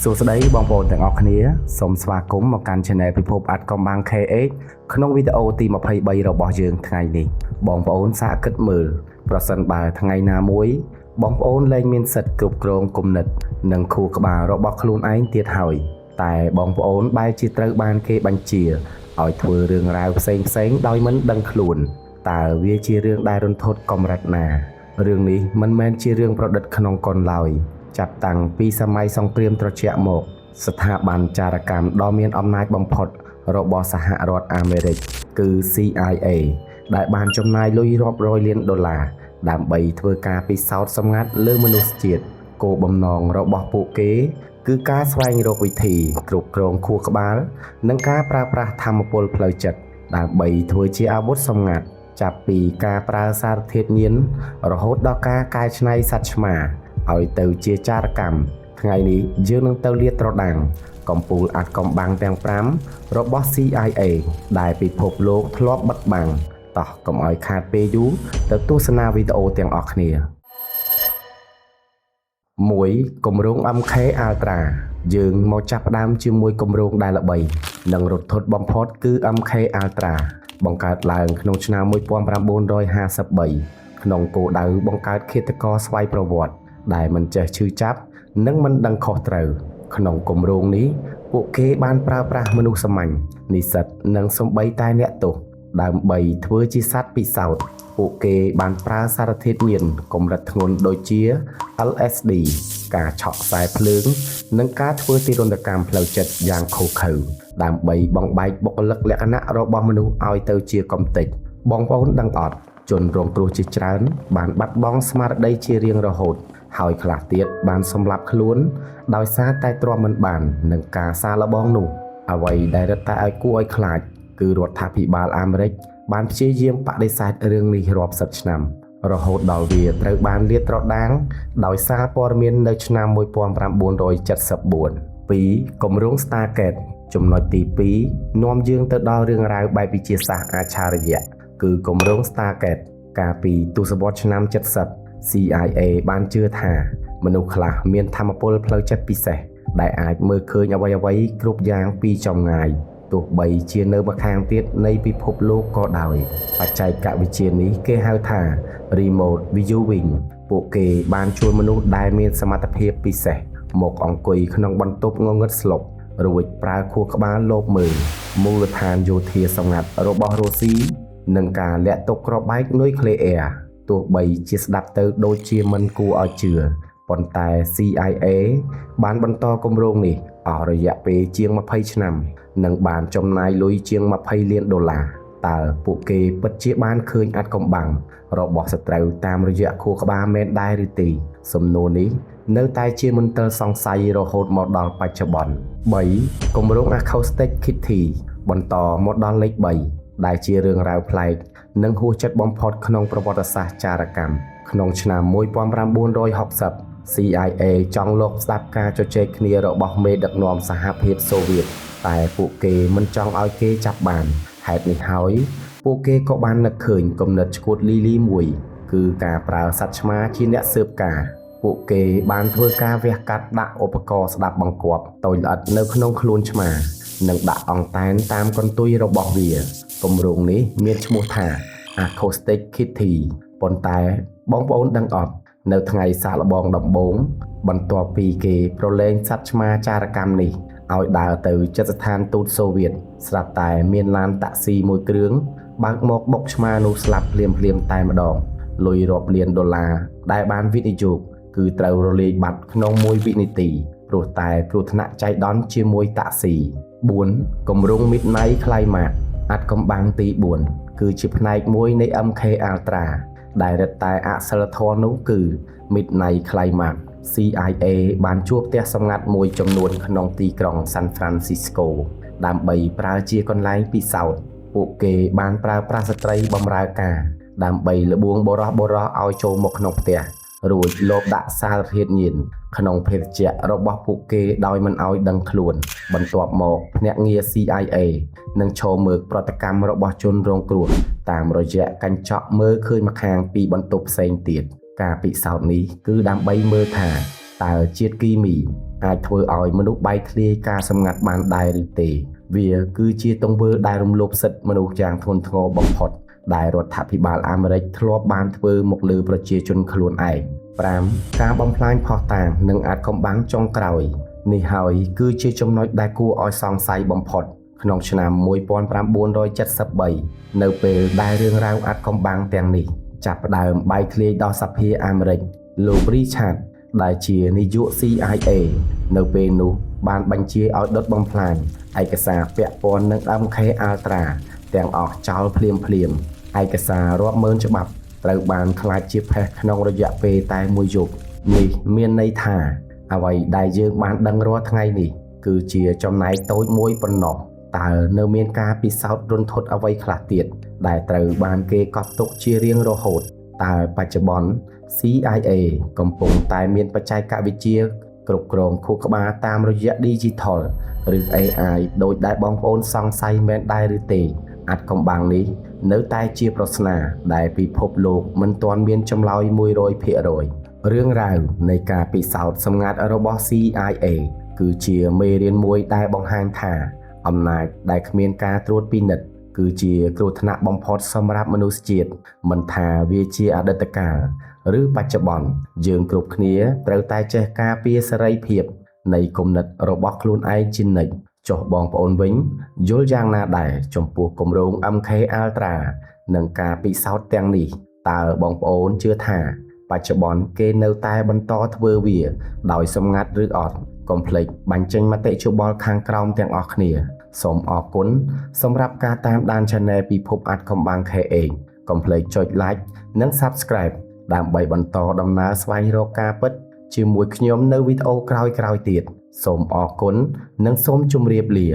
សួស្តីបងប្អូនទាំងអស់គ្នាសូមស្វាគមន៍មកកាន់ Channel ពិភពអាត់កំបាំង KH ក្នុងវីដេអូទី23របស់យើងថ្ងៃនេះបងប្អូនសាកគិតមើលប្រសិនបើថ្ងៃណាមួយបងប្អូនលែងមានសិទ្ធិគ្រប់គ្រងគំនិតនិងខួរក្បាលរបស់ខ្លួនឯងទៀតហើយតែបងប្អូនបែរជាត្រូវបានគេបញ្ជាឲ្យធ្វើរឿងរ៉ាវផ្សេងដោយមិនដឹងខ្លួនតើវាជារឿងដែលរន្ធត់កម្រិតណារឿងនេះមិនមែនជារឿងប្រឌិតក្នុងកុនឡើយចាប់តាំងពីសម័យសង្គ្រាមត្រជាក់មកស្ថាប័នចារកម្មដ៏មានអំណាចបំផុតរបស់សហរដ្ឋអាមេរិកគឺ CIA ដែលបានចំណាយលុយរាប់រយលានដុល្លារដើម្បីធ្វើការពិសោធន៍សម្ងាត់លើមនុស្សជាតិគោលបំណងរបស់ពួកគេគឺការស្វែងរកវិធីគ្រប់គ្រងខួរក្បាលនិងការប្រើប្រាស់ថាមពលផ្លូវចិត្តដើម្បីធ្វើជាអាវុធសម្ងាត់ចាប់ពីការប្រើសារធាតុញៀនរហូតដល់ការកែច្នៃសត្វឆ្មាឲ្យទៅជាចារកម្មថ្ងៃនេះយើងនឹងទៅលាតត្រដាងកំពូលអាថ៌កំបាំងទាំង5របស់ CIA ដែលពិភពលោកធ្លាប់បិទបាំងតោះកុំឲ្យខាតពេលយូរទៅទស្សនាវីដេអូទាំងអស់គ្នា1គម្រោង MK Ultra យើងមកចាប់ផ្ដើមជាមួយគម្រោងដែលល្បីនិងរន្ធត់បំផុតគឺ MK Ultra បង្កើតឡើងក្នុងឆ្នាំ1953ក្នុងគោលដៅបង្កើតឃាតករស្វ័យប្រវត្តិដែលមិនចេះឈឺចាប់និងមិនដឹងខុសត្រូវក្នុងគម្រោងនេះពួកគេបានប្រើប្រាស់មនុស្សសាមញ្ញនិស្សិតនិងសូម្បីតែអ្នកទោសដើម្បីធ្វើជាសត្វពិសោធន៍ពួកគេបានប្រើសារធាតុញៀនកម្រិតធ្ងន់ដូចជា LSD ការឆក់ខ្សែភ្លើងនិងការធ្វើទារុណកម្មផ្លូវចិត្តយ៉ាងឃោរឃៅដើម្បីបំបែកបុគ្គលិកលក្ខណៈរបស់មនុស្សឲ្យទៅជាកំទេចបងប្អូនដឹងអត់ជនរងគ្រោះជាច្រើនបានបាត់បង់ស្មារតីជារៀងរហូតហើយខ្លះទៀតបានសម្លាប់ខ្លួនដោយសារតែទ្រាំមិនបាននឹងការសាកល្បងនោះអ្វីដែលរឹតតែឲ្យគួរឲ្យខ្លាចគឺរដ្ឋាភិបាលអាមេរិកបានព្យាយាមបដិសេធរឿងនេះរាប់សិបឆ្នាំរហូតដល់វាត្រូវបានលាតត្រដាងដោយសារព័ត៌មាននៅឆ្នាំ1974 2គម្រោង Stargate ចំណុចទី2នាំយើងទៅដល់រឿងរ៉ាវបែបវិទ្យាសាស្ត្រអច្ឆរិយៈគឺគម្រោង Stargate កាលពីទសវត្សរ៍ឆ្នាំ70 CIA បានជឿថាមនុស្សខ្លះមានថាមពលផ្លូវចិត្តពិសេសដែលអាចមើលឃើញអ្វីៗគ្រប់យ៉ាងពីចម្ងាយទោះបីជានៅម្ខាងទៀតនៃពិភពលោកក៏ដោយបច្ចេកវិទ្យានេះគេហៅថា Remote Viewing ពួកគេបានជួយមនុស្សដែលមានសមត្ថភាពពិសេសមកអង្គុយក្នុងបន្ទប់ងងឹតស្លុបរួចប្រើខួរក្បាលលបមើលមូលដ្ឋានយោធាសម្ងាត់របស់រុស្ស៊ីនិងការលាក់ទុកគ្រាប់បែកនុយក្លេអ៊ែរទោះបីជាស្ដាប់ទៅដូចជាមិនគួរឲ្យជឿប៉ុន្តែ CIA បានបន្តគម្រោងនេះអស់រយៈពេលជាង20ឆ្នាំនិងបានចំណាយលុយជាង20លានដុល្លារតើពួកគេពិតជាបានឃើញអាថ៌កំបាំងរបស់សត្រូវតាមរយៈខួរក្បាលមែនដែរឬទេសំណួរនេះនៅតែជាមន្ទិលសង្ស័យរហូតមកដល់បច្ចុប្បន្ន3គម្រោង Acoustic Kitty បន្តមកដល់លេខ3ដែលជារឿងរ៉ាវប្លែកនិងហួសចិត្តបំផុតក្នុងប្រវត្តិសាស្ត្រចារកម្មក្នុងឆ្នាំ1960 CIA ចង់លុបស្ដាប់ការជជែកគ្នារបស់មេដឹកនាំសហភាពសូវៀតតែពួកគេមិនចង់ឲ្យគេចាប់បានហេតុនេះហើយពួកគេក៏បាននឹកឃើញគំនិតឈួតលីលីមួយគឺការប្រើសត្វឆ្មាជាអ្នកស៊ើបការពួកគេបានធ្វើការវះកាត់ដាក់ឧបករណ៍ស្ដាប់បង្គាប់តូចល្អិតនៅក្នុងខ្លួនឆ្មានិងដាក់អង្តែនតាមកន្ទុយរបស់វាគម្រោងនេះមានឈ្មោះថា Acoustic Kitty ប៉ុន្តែបងប្អូនដឹងអត់នៅថ្ងៃសាកល្បងដំបូងបន្ទាប់ពីគេប្រឡែងសត្វឆ្មាចារកម្មនេះឲ្យដើរទៅជិតស្ថានទូតសូវៀតស្រាប់តែមានឡានតាក់ស៊ីមួយគ្រឿងបើកមកបុកឆ្មានោះស្លាប់ភ្លាមតែម្ដងលុយរាប់លានដុល្លារដែលបានវិនិយោគគឺត្រូវរលាយបាត់ក្នុង1វិនាទីព្រោះតែគ្រោះថ្នាក់ចៃដន្យជាមួយតាក់ស៊ី4គម្រោង Midnight Climax អាថ៌កំបាំងទី4គឺជាផ្នែកមួយនៃ MK Ultra ដែលរឹតតែអសិលធម៌នោះគឺ Midnight Climax CIA បានជួបផ្ទះសម្ងាត់មួយចំនួនក្នុងទីក្រុង San Francisco ដើម្បីប្រើជាកន្លែងពិសោធន៍ពួកគេបានប្រើប្រាស់ស្ត្រីបម្រើការដើម្បីលបួងបរោះឲ្យចូលមកក្នុងផ្ទះរួចលបដាក់សារធាតុញៀនក្នុងភេសជ្ជៈរបស់ពួកគេដោយមិនឲ្យដឹងខ្លួនបន្ទាប់មកភ្នាក់ងារ CIA នឹងឈរមើលប្រតិកម្មរបស់ជនរងគ្រោះតាមរយៈកញ្ចក់មើលឃើញម្ខាងពីបន្ទប់ផ្សេងទៀតការពិសោធន៍នេះគឺដើម្បីមើលថាតើជាតិគីមី អាចធ្វើឲ្យមនុស្សបែកធ្លាយការសម្ងាត់បានដែរឬទេវាគឺជាទង្វើដែលរំលោភសិទ្ធិមនុស្សយ៉ាងធ្ងន់ធ្ងរបំផុតដែលរដ្ឋាភិបាលអាមេរិកធ្លាប់បានធ្វើមកលើប្រជាជនខ្លួនឯង 5. ការបំផ្លាញភស្តុតាងនិងអាថ៌កំបាំងចុងក្រោយនេះហើយគឺជាចំណុចដែលគួរឲ្យសង្ស័យបំផុតក្នុងឆ្នាំ1973នៅពេលដែលរឿងរ៉ាវអាថ៌កំបាំងទាំងនេះចាប់ផ្ដើមបែកធ្លាយដល់សភាអាមេរិកលោក Richard ដែលជានាយក CIA នៅពេលនោះបានបញ្ជាឲ្យដុតបំផ្លាញឯកសារពាក់ព័ន្ធនឹង MK Ultra ទាំងអស់ចោលភ្លាមឯកសាររាប់ម៉ឺនច្បាប់ត្រូវបានខ្លាចជាផេះក្នុងរយៈពេលតែមួយយប់នេះមានន័យថាអ្វីដែលយើងបានដឹងរាល់ថ្ងៃនេះគឺជាចំណែកតូចមួយប៉ុណ្ណោះតើនៅមានការពិសោធន៍រន្ធត់អ្វីខ្លះទៀតដែលត្រូវបានគេកត់ទុកជារៀងរហូតតើបច្ចុប្បន្ន CIA កំពុងតែមានបច្ចេកវិទ្យាគ្រប់គ្រងខួរក្បាលតាមរយៈ Digital ឬ AI ដោយដែលបងប្អូនសង្ស័យមែនដែរឬទេអាថ៌កំបាំងនេះនៅតែជាប្រស្នាដែលពិភពលោកមិនទាន់មានចម្លើយ 100% រឿងរ៉ាវនៃការពិសោធន៍សម្ងាត់របស់ CIA គឺជាមេរៀនមួយដែលបង្ហាញថាអំណាចដែលគ្មានការត្រួតពិនិត្យគឺជាគ្រោះថ្នាក់បំផុតសម្រាប់មនុស្សជាតិមិនថាវាជាអតីតកាលឬបច្ចុប្បន្នយើងគ្រប់គ្នាត្រូវតែចេះការពារសេរីភាពនៃគំនិតរបស់ខ្លួនឯងជានិច្ចចុះបងប្អូនវិញយល់យ៉ាងណាដែរចំពោះគម្រោង MK Ultra និងការពិសោធន៍ទាំងនេះតើបងប្អូនជឿថាបច្ចុប្បន្នគេនៅតែបន្តធ្វើវាដោយសម្ងាត់ឬអត់កុំភ្លេចបញ្ចេញមតិយោបល់ខាងក្រោមទាំងអស់គ្នាសូមអរគុណសម្រាប់ការតាមដាន Channel ពិភពអាថ៌កំបាំង KH កុំភ្លេចចុច Like និង Subscribe ដើម្បីបន្តដំណើរស្វែងរកការពិតជាមួយខ្ញុំនៅវីដេអូក្រោយៗទៀតសូមអរគុណនិងសូមជម្រាបលា